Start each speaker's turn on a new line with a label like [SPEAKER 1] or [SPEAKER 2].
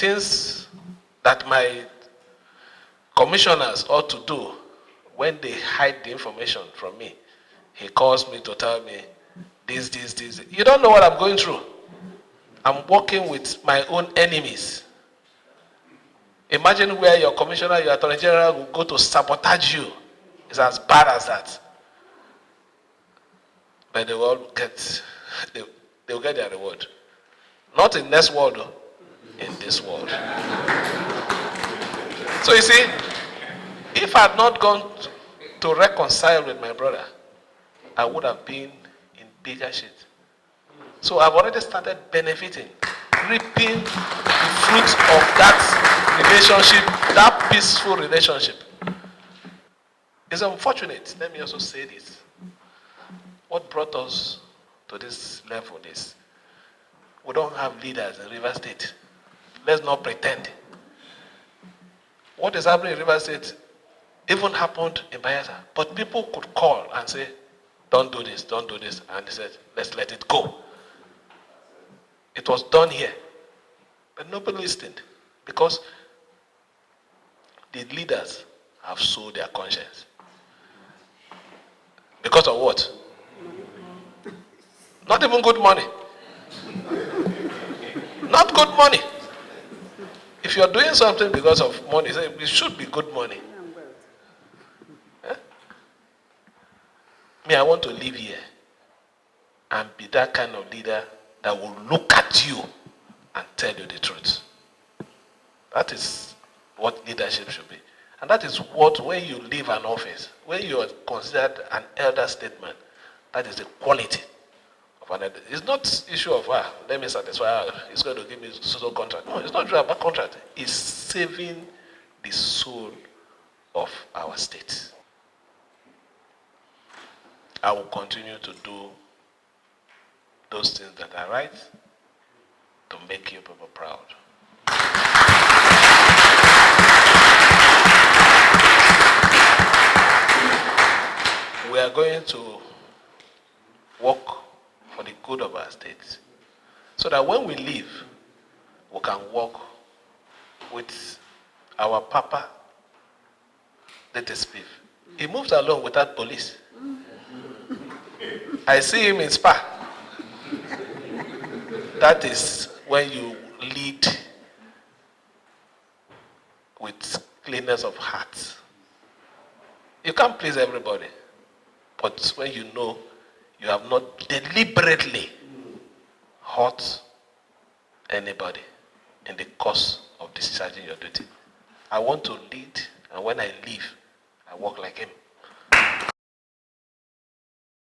[SPEAKER 1] things that my commissioners ought to do when they hide the information from me, he calls me to tell me this. You don't know what I'm going through. I'm working with my own enemies. Imagine where your commissioner, your attorney general will go to sabotage you. It's as bad as that. But they will get their reward. Not in next world, in this world. So you see, if I had not gone to reconcile with my brother, I would have been in bigger shit. So I've already started benefiting, reaping the fruits of that relationship, that peaceful relationship. It's unfortunate, let me also say this. What brought us to this level is we don't have leaders in River State. Let's not pretend. What is happening in River State even happened in Bayelsa. But people could call and say, don't do this. And they said, let's let it go. It was done here. But nobody listened because the leaders have sold their conscience. Because of what? Not even good money. Not good money. If you're doing something because of money, it should be good money. Me, I want to live here and be that kind of leader that will look at you and tell you the truth. That is what leadership should be. And that is what, when you leave an office, when you are considered an elder statesman, that is the quality of an elder. It's not issue of, let me satisfy, it's going to give me social contract. No, it's not about contract. It's saving the soul of our state. I will continue to do those things that are right to make you people proud. We are going to work for the good of our state so that when we leave, we can work with our Papa, diette-spiff. He moves along without police. I see him in Spa. That is when you lead with cleanness of heart. You can't please everybody. But when you know you have not deliberately hurt anybody in the course of discharging your duty. I want to lead, and when I leave, I walk like him.